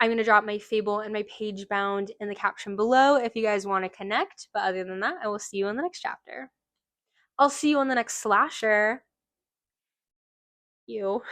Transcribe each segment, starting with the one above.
I'm going to drop my Fable and my Pagebound in the caption below if you guys want to connect. But other than that, I will see you in the next chapter. I'll see you on the next slasher. You.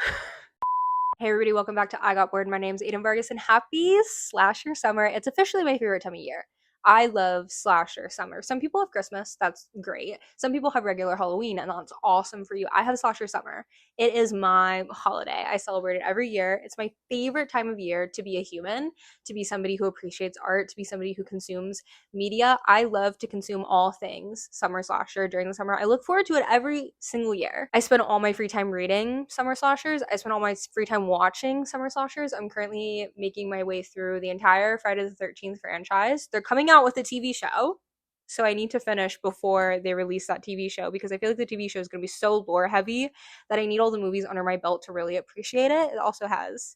Hey everybody, welcome back to I Got Bored. My name's Aiden Vargas and happy slasher summer. It's officially my favorite time of year. I love slasher summer. Some people have Christmas, that's great. Some people have regular Halloween, and that's awesome for you. I have slasher summer. It is my holiday. I celebrate it every year. It's my favorite time of year to be a human, to be somebody who appreciates art, to be somebody who consumes media. I love to consume all things summer slasher during the summer. I look forward to it every single year. I spend all my free time reading summer slashers. I spend all my free time watching summer slashers. I'm currently making my way through the entire Friday the 13th franchise. They're coming out with a TV show, so I need to finish before they release that TV show because I feel like the TV show is going to be so lore heavy that I need all the movies under my belt to really appreciate it. It also has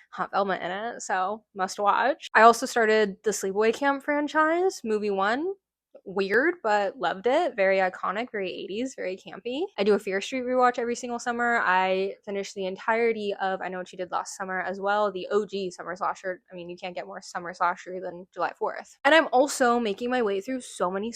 Hot Velvet in it, so must watch. I also started the Sleepaway Camp franchise, movie 1. Weird, but loved it. Very iconic, very 80s, very campy. I do a Fear Street rewatch every single summer. I finished the entirety of I Know What You Did Last Summer as well, the OG summer slasher. I mean, you can't get more summer slasher than July 4th. And I'm also making my way through so many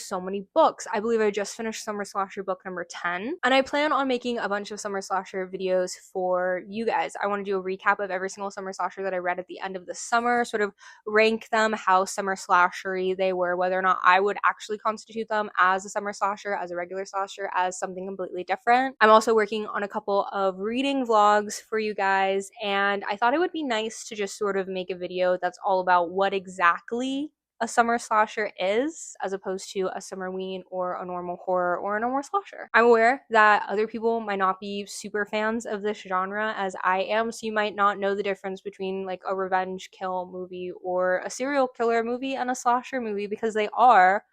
books. I believe I just finished summer slasher book number 10, and I plan on making a bunch of summer slasher videos for you guys. I want to do a recap of every single summer slasher that I read at the end of the summer, sort of rank them, how summer slashery they were, whether or not I would actually constitute them as a summer slasher, as a regular slasher, as something completely different. I'm also working on a couple of reading vlogs for you guys, and I thought it would be nice to just sort of make a video that's all about what exactly a summer slasher is, as opposed to a summerween or a normal horror or a normal slasher. I'm aware that other people might not be super fans of this genre as I am, so you might not know the difference between like a revenge kill movie or a serial killer movie and a slasher movie, because they are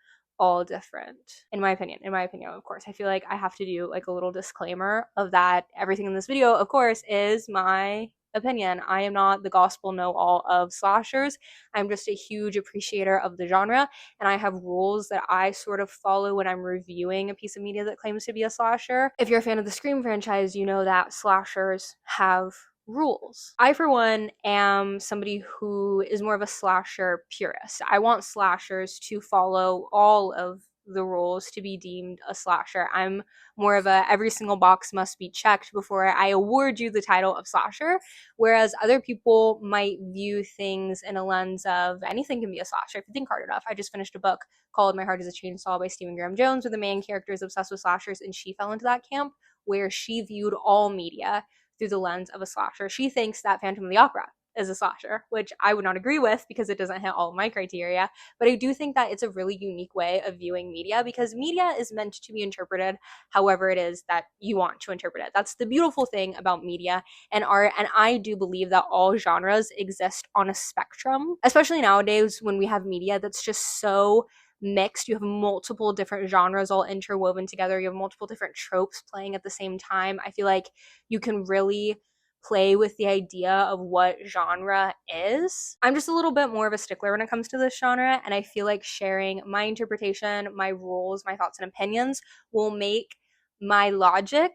all different, in my opinion. Of course, I feel like I have to do like a little disclaimer of that everything in this video, of course, is my opinion. I am not the gospel know-all of slashers. I'm just a huge appreciator of the genre, and I have rules that I sort of follow when I'm reviewing a piece of media that claims to be a slasher. If you're a fan of the Scream franchise, you know that slashers have rules. I, for one, am somebody who is more of a slasher purist. I want slashers to follow all of the rules to be deemed a slasher. I'm more of a every single box must be checked before I award you the title of slasher, whereas other people might view things in a lens of anything can be a slasher if you think hard enough. I just finished a book called My Heart is a Chainsaw by Stephen Graham Jones, where the main character is obsessed with slashers, and she fell into that camp where she viewed all media through the lens of a slasher. She thinks that Phantom of the Opera is a slasher, which I would not agree with because it doesn't hit all of my criteria, but I do think that it's a really unique way of viewing media, because media is meant to be interpreted however it is that you want to interpret it. That's the beautiful thing about media and art, and I do believe that all genres exist on a spectrum, especially nowadays when we have media that's just so mixed. You have multiple different genres all interwoven together. You have multiple different tropes playing at the same time. I feel like you can really play with the idea of what genre is. I'm just a little bit more of a stickler when it comes to this genre, and I feel like sharing my interpretation, my rules, my thoughts and opinions will make my logic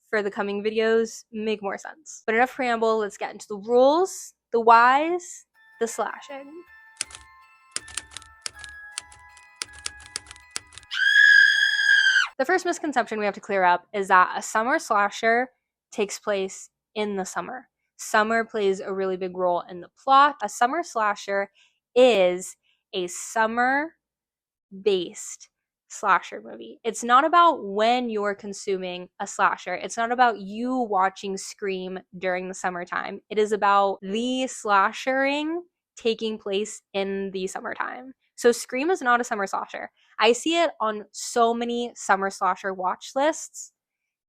for the coming videos make more sense. But enough preamble, let's get into the rules, the whys, the slashing. The first misconception we have to clear up is that a summer slasher takes place in the summer. Summer plays a really big role in the plot. A summer slasher is a summer-based slasher movie. It's not about when you're consuming a slasher. It's not about you watching Scream during the summertime. It is about the slashering taking place in the summertime. So Scream is not a summer slasher. I see it on so many summer slasher watch lists.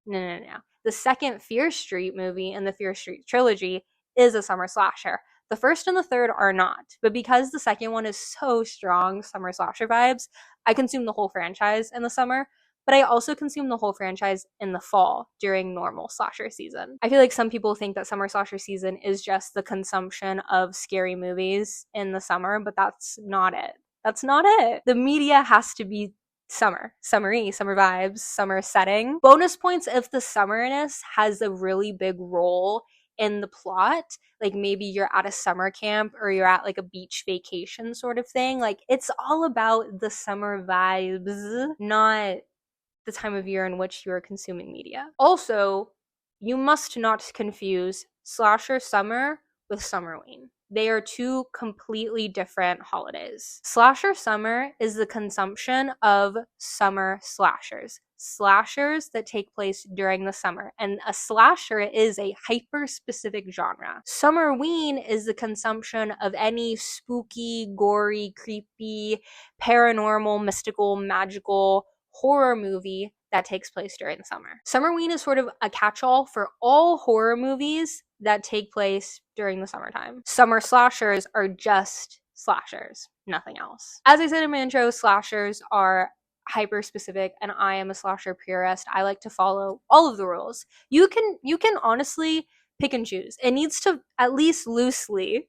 No. The second Fear Street movie in the Fear Street trilogy is a summer slasher. The first and the third are not. But because the second one is so strong summer slasher vibes, I consume the whole franchise in the summer. But I also consume the whole franchise in the fall during normal slasher season. I feel like some people think that summer slasher season is just the consumption of scary movies in the summer, but that's not it. That's not it. The media has to be summery, summer vibes, summer setting. Bonus points if the summerness has a really big role in the plot. Like maybe you're at a summer camp or you're at like a beach vacation sort of thing. Like it's all about the summer vibes, not the time of year in which you are consuming media. Also, you must not confuse slasher summer with Summerween. They are two completely different holidays. Slasher summer is the consumption of summer slashers. Slashers that take place during the summer. And a slasher is a hyper-specific genre. Summerween is the consumption of any spooky, gory, creepy, paranormal, mystical, magical, horror movie that takes place during the summer. Summerween is sort of a catch-all for all horror movies that take place during the summertime. Summer slashers are just slashers, nothing else. As I said in my intro, slashers are hyper specific, and I am a slasher purist. I like to follow all of the rules. You can honestly pick and choose. It needs to at least loosely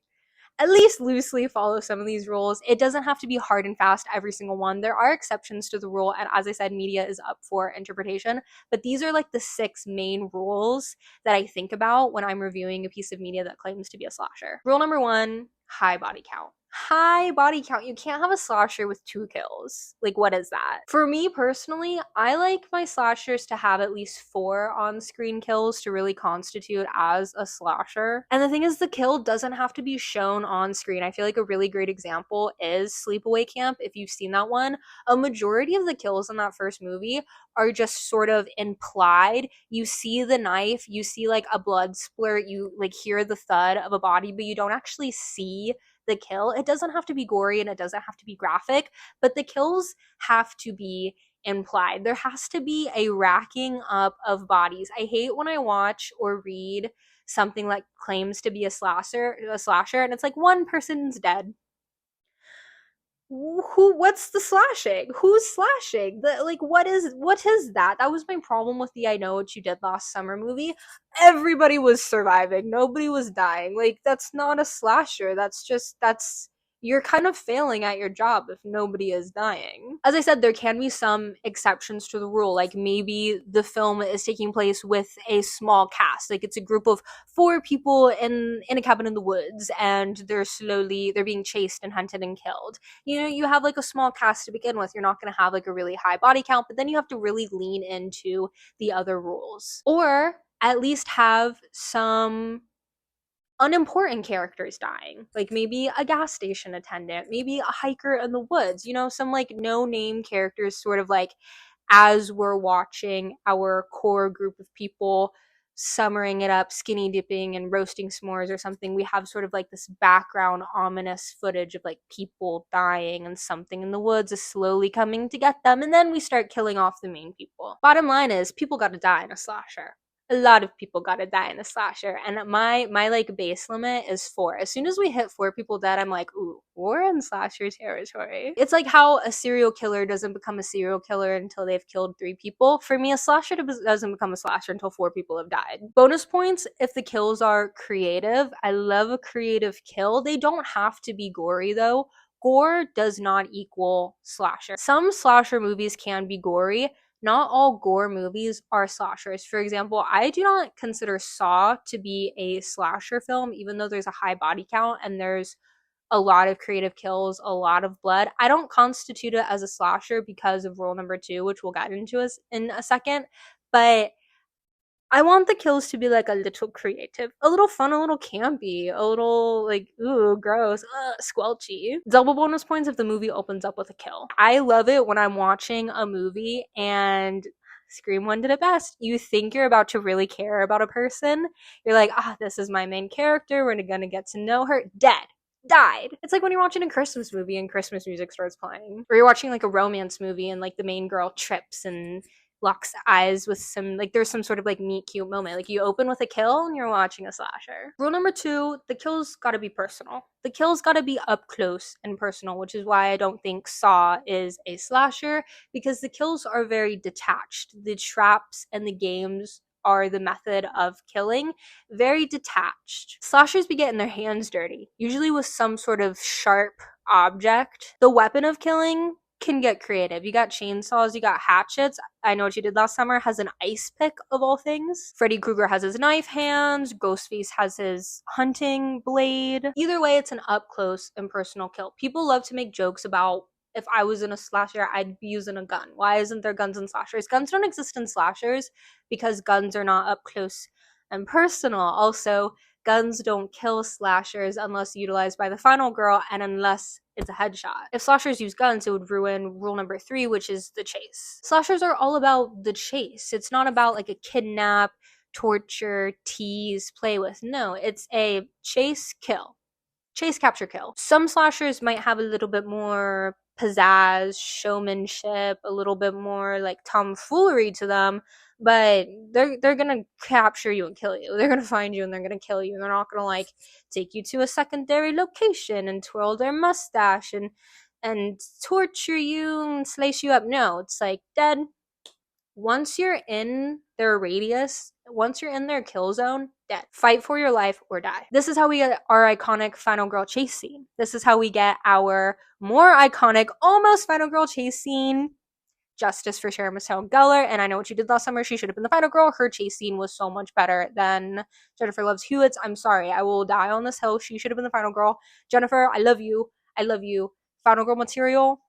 follow some of these rules. It doesn't have to be hard and fast every single one. There are exceptions to the rule, and as I said, media is up for interpretation, but these are like the 6 main rules that I think about when I'm reviewing a piece of media that claims to be a slasher. Rule number 1, high body count. High body count. You can't have a slasher with 2 kills. Like, what is that? For me personally, I like my slashers to have at least 4 on-screen kills to really constitute as a slasher. And the thing is, the kill doesn't have to be shown on screen. I feel like a really great example is Sleepaway Camp. If you've seen that one, a majority of the kills in that first movie are just sort of implied. You see the knife, you see like a blood splurt, you like hear the thud of a body, but you don't actually see the kill. It doesn't have to be gory and it doesn't have to be graphic, but the kills have to be implied. There has to be a racking up of bodies. I hate when I watch or read something like claims to be a slasher, and it's like one person's dead. What's the slashing? Who's slashing? What is that? That was my problem with the I Know What You Did Last Summer movie. Everybody was surviving. Nobody was dying. Like, that's not a slasher. That's you're kind of failing at your job if nobody is dying. As I said, there can be some exceptions to the rule. Like maybe the film is taking place with a small cast. Like it's a group of 4 people in a cabin in the woods, and they're being chased and hunted and killed. You know, you have like a small cast to begin with. You're not going to have like a really high body count, but then you have to really lean into the other rules. Or at least have some unimportant characters dying, like maybe a gas station attendant, maybe a hiker in the woods, you know, some like no name characters, sort of like as we're watching our core group of people summering it up, skinny dipping and roasting s'mores or something, we have sort of like this background ominous footage of like people dying and something in the woods is slowly coming to get them, and then we start killing off the main people. Bottom line is, people gotta die in a slasher. A lot of people gotta die in a slasher, and my like base limit is 4. As soon as we hit 4 people dead, I'm like, ooh, we're in slasher territory. It's like how a serial killer doesn't become a serial killer until they've killed 3 people. For me, a slasher doesn't become a slasher until 4 people have died. Bonus points if the kills are creative. I love a creative kill. They don't have to be gory though. Gore does not equal slasher. Some slasher movies can be gory. Not all gore movies are slashers. For example, I do not consider Saw to be a slasher film, even though there's a high body count and there's a lot of creative kills, a lot of blood. I don't constitute it as a slasher because of rule number 2, which we'll get into in a second. But I want the kills to be like a little creative, a little fun, a little campy, a little like, ooh, gross, squelchy. Double bonus points if the movie opens up with a kill. I love it when I'm watching a movie and Scream 1 did it best. You think you're about to really care about a person. You're like, this is my main character. We're gonna get to know her. Dead. Died. It's like when you're watching a Christmas movie and Christmas music starts playing. Or you're watching like a romance movie and like the main girl trips and locks eyes with some, like there's some sort of like neat cute moment. Like you open with a kill and you're watching a slasher. Rule number 2, the kills gotta be personal. The kills gotta be up close and personal, which is why I don't think Saw is a slasher, because the kills are very detached. The traps and the games are the method of killing, very detached. Slashers be getting their hands dirty, usually with some sort of sharp object. The weapon of killing can get creative. You got chainsaws, you got hatchets. I Know What You Did Last Summer has an ice pick of all things. Freddy Krueger has his knife hands. Ghostface has his hunting blade. Either way, it's an up close and personal kill. People love to make jokes about, if I was in a slasher, I'd be using a gun. Why isn't there guns in slashers? Guns don't exist in slashers because guns are not up close and personal. Also, guns don't kill slashers unless utilized by the final girl and unless it's a headshot. If slashers use guns, it would ruin rule number 3, which is the chase. Slashers are all about the chase. It's not about like a kidnap, torture, tease, play with. No, it's a chase, kill. Chase, capture, kill. Some slashers might have a little bit more pizzazz, showmanship, a little bit more like tomfoolery to them, but they're gonna capture you and kill you. They're gonna find you and they're gonna kill you. And they're not gonna like take you to a secondary location and twirl their mustache and torture you and slice you up. No, it's like dead. Once you're in their radius, once you're in their kill zone, dead. Fight for your life or die. This is how we get our iconic final girl chase scene. This is how we get our more iconic, almost final girl chase scene. Justice for Sharon Michelle Gellar, and I Know What You Did Last Summer. She should have been the final girl. Her chase scene was so much better than Jennifer Loves Hewitt's. I'm sorry. I will die on this hill. She should have been the final girl. Jennifer, I love you. I love you. Final girl material.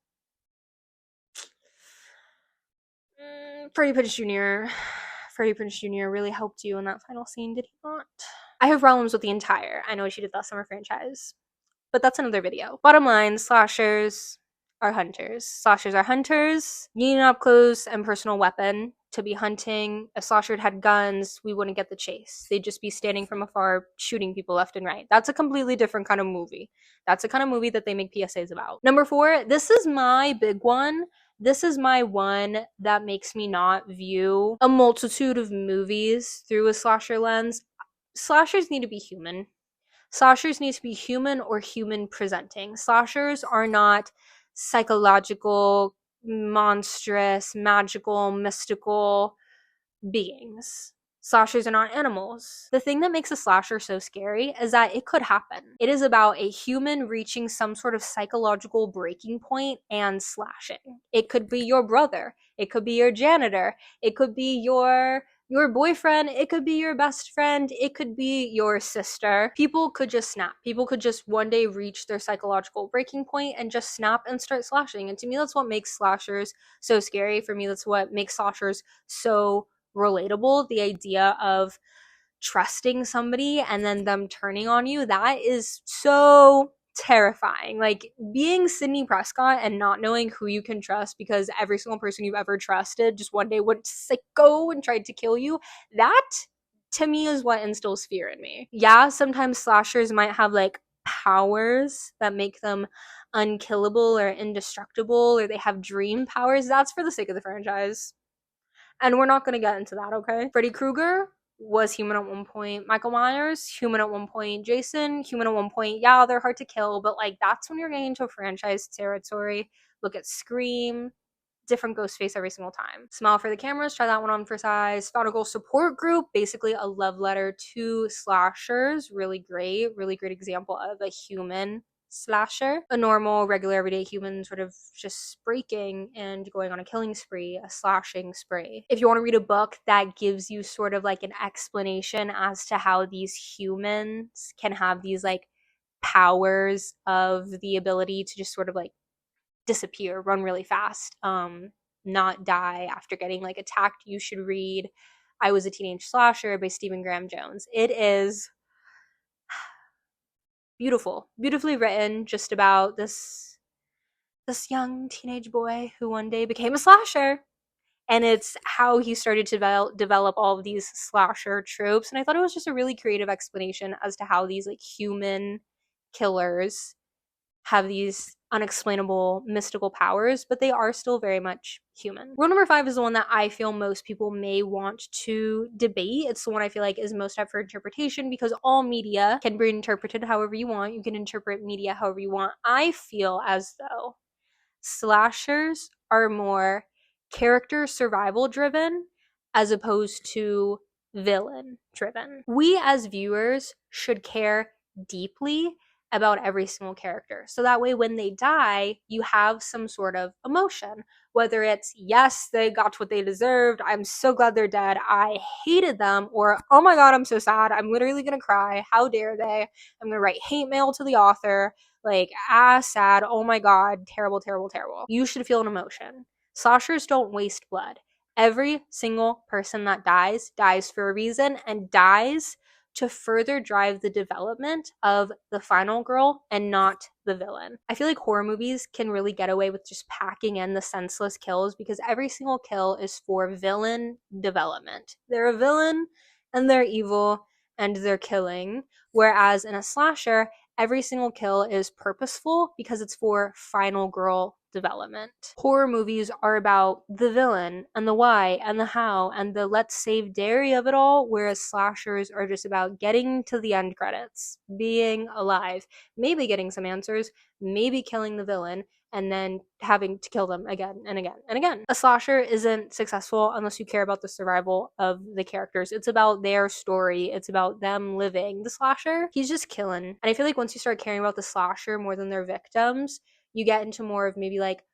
Freddie Prinze Jr. Freddie Prinze Jr. really helped you in that final scene, did he not? I have problems with the entire I Know What You Did Last Summer franchise, but that's another video. Bottom line, slashers are hunters. Slashers are hunters. You need an up close and personal weapon to be hunting. If slashers had guns, we wouldn't get the chase. They'd just be standing from afar shooting people left and right. That's a completely different kind of movie. That's the kind of movie that they make PSAs about. Number 4, this is my big one. This is my one that makes me not view a multitude of movies through a slasher lens. Slashers need to be human. Slashers need to be human or human presenting. Slashers are not psychological, monstrous, magical, mystical beings. Slashers are not animals. The thing that makes a slasher so scary is that it could happen. It is about a human reaching some sort of psychological breaking point and slashing. It could be your brother. It could be your janitor. It could be your boyfriend. It could be your best friend. It could be your sister. People could just snap. People could just one day reach their psychological breaking point and just snap and start slashing. And to me, that's what makes slashers so scary. For me, that's what makes slashers so relatable. The idea of trusting somebody and then them turning on you, that is so terrifying. Like being Sidney Prescott and not knowing who you can trust because every single person you've ever trusted just one day went psycho and tried to kill you. That to me is what instills fear in me. Yeah, sometimes slashers might have like powers that make them unkillable or indestructible, or they have dream powers. That's for the sake of the franchise. And we're not going to get into that, okay? Freddy Krueger was human at one point. Michael Myers, human at one point. Jason, human at one point. Yeah, they're hard to kill, but like that's when you're getting into franchise territory. Look at Scream. Different ghost face every single time. Smile for the cameras, try that one on for size. Final Girl Support Group, basically a love letter to slashers. Really great example of a human slasher. A normal, regular, everyday human sort of just breaking and going on a killing spree, a slashing spree. If you want to read a book that gives you sort of like an explanation as to how these humans can have these like powers of the ability to just sort of like disappear, run really fast, not die after getting like attacked, you should read I Was a Teenage Slasher by Stephen Graham Jones. It is beautifully written, just about this young teenage boy who one day became a slasher, and it's how he started to develop all of these slasher tropes. And I thought it was just a really creative explanation as to how these like human killers have these unexplainable mystical powers, but they are still very much human. Rule number 5 is the one that I feel most people may want to debate. It's the one I feel like is most up for interpretation because all media can be interpreted however you want. You can interpret media however you want. I feel as though slashers are more character survival driven as opposed to villain driven. We as viewers should care deeply about every single character. So that way, when they die, you have some sort of emotion. Whether it's, yes, they got what they deserved, I'm so glad they're dead, I hated them, or oh my god, I'm so sad, I'm literally gonna cry, how dare they, I'm gonna write hate mail to the author, like, sad, oh my god, terrible, terrible, terrible. You should feel an emotion. Slashers don't waste blood. Every single person that dies for a reason, and dies to further drive the development of the final girl and not the villain. I feel like horror movies can really get away with just packing in the senseless kills because every single kill is for villain development. They're a villain and they're evil and they're killing. Whereas in a slasher, every single kill is purposeful because it's for final girl development. Horror movies are about the villain and the why and the how and the let's save dairy of it all, whereas slashers are just about getting to the end credits, being alive, maybe getting some answers, maybe killing the villain, and then having to kill them again and again and again. A slasher isn't successful unless you care about the survival of the characters. It's about their story. It's about them living. The slasher, he's just killing. And I feel like once you start caring about the slasher more than their victims, you get into more of maybe like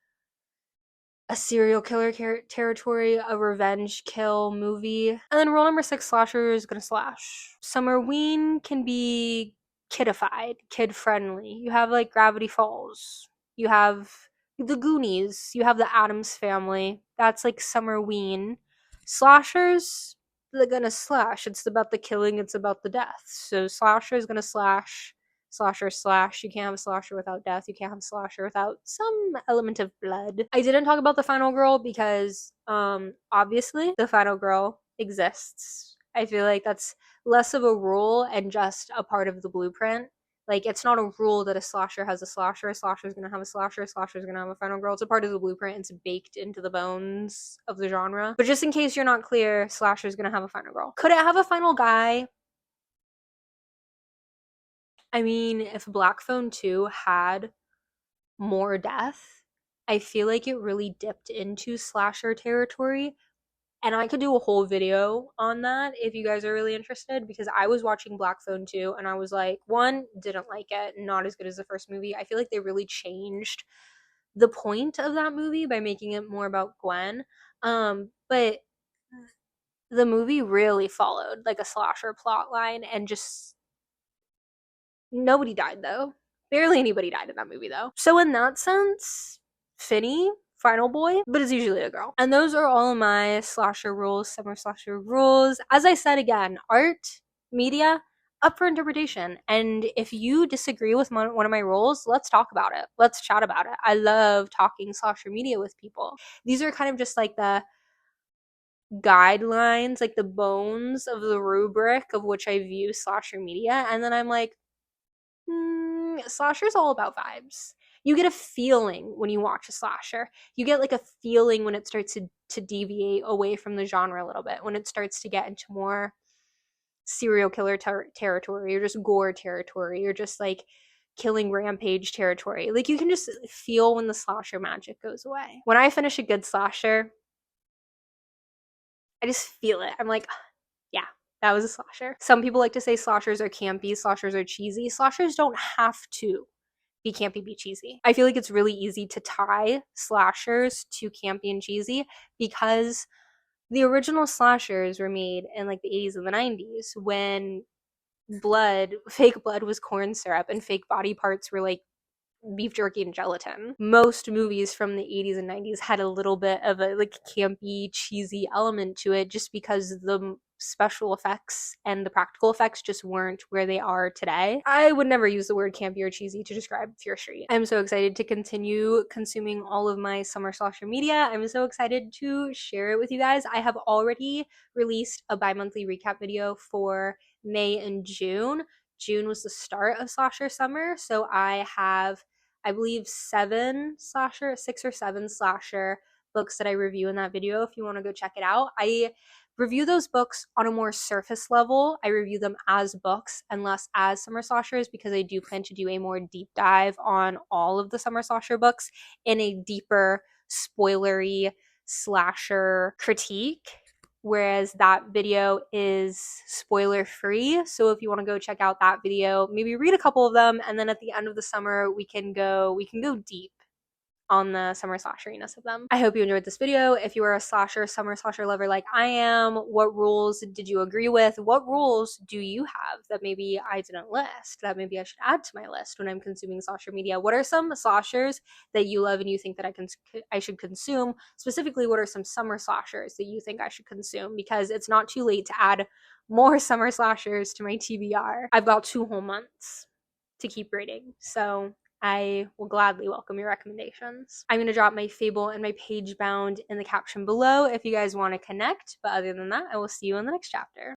a serial killer territory, a revenge kill movie. And then rule number 6, slasher is gonna slash. Summerween can be kidified, kid friendly. You have like Gravity Falls. You have the Goonies. You have the Addams Family. That's like Summerween. Slashers, they're gonna slash. It's about the killing, it's about the death. So slasher is gonna slash. Slasher slash. You can't have a slasher without death. You can't have a slasher without some element of blood. I didn't talk about the final girl because obviously the final girl exists. I feel like that's less of a rule and just a part of the blueprint. Like, it's not a rule that a slasher has a slasher is gonna have a slasher is gonna have a final girl. It's a part of the blueprint. It's baked into the bones of the genre. But just in case you're not clear, slasher is gonna have a final girl. Could it have a final guy? I mean, if Black Phone 2 had more death, I feel like it really dipped into slasher territory. And I could do a whole video on that if you guys are really interested, because I was watching Black Phone 2 and I was like, one, didn't like it, not as good as the first movie. I feel like they really changed the point of that movie by making it more about Gwen. But the movie really followed like a slasher plot line, and just nobody died though. Barely anybody died in that movie though. So in that sense, Finny, final boy, but it's usually a girl. And those are all my slasher rules, summer slasher rules. As I said again, art, media, up for interpretation. And if you disagree with one of my rules, let's talk about it. Let's chat about it. I love talking slasher media with people. These are kind of just like the guidelines, like the bones of the rubric of which I view slasher media. And then I'm like, slasher's all about vibes. You get a feeling when you watch a slasher. You get like a feeling when it starts to deviate away from the genre a little bit, when it starts to get into more serial killer territory, or just gore territory, or just like killing rampage territory. Like, you can just feel when the slasher magic goes away. When I finish a good slasher, I just feel it. I'm like, yeah, that was a slasher. Some people like to say slashers are campy, slashers are cheesy. Slashers don't have to be campy, be cheesy. I feel like it's really easy to tie slashers to campy and cheesy because the original slashers were made in like the 80s and the 90s when fake blood was corn syrup and fake body parts were like beef jerky and gelatin. Most movies from the 80s and 90s had a little bit of a like campy, cheesy element to it just because the special effects and the practical effects just weren't where they are today. I would never use the word campy or cheesy to describe Fear Street. I'm so excited to continue consuming all of my summer slasher media. I'm so excited to share it with you guys. I have already released a bi-monthly recap video for May and June. June was the start of slasher summer, so I have, I believe, 6 or 7 slasher books that I review in that video if you want to go check it out. I review those books on a more surface level. I review them as books and less as summer slashers because I do plan to do a more deep dive on all of the summer slasher books in a deeper, spoilery slasher critique. whereas that video is spoiler free. So if you want to go check out that video, maybe read a couple of them, and then at the end of the summer we can go deep on the summer slasheriness of them. I hope you enjoyed this video. If you are a summer slasher lover like I am, what rules did you agree with? What rules do you have that maybe I didn't list, that maybe I should add to my list when I'm consuming slasher media? What are some slashers that you love and you think that I should consume? Specifically, what are some summer slashers that you think I should consume? Because it's not too late to add more summer slashers to my TBR. I've got 2 whole months to keep reading, so I will gladly welcome your recommendations. I'm going to drop my Fable and my Pagebound in the caption below if you guys want to connect, but other than that, I will see you in the next chapter.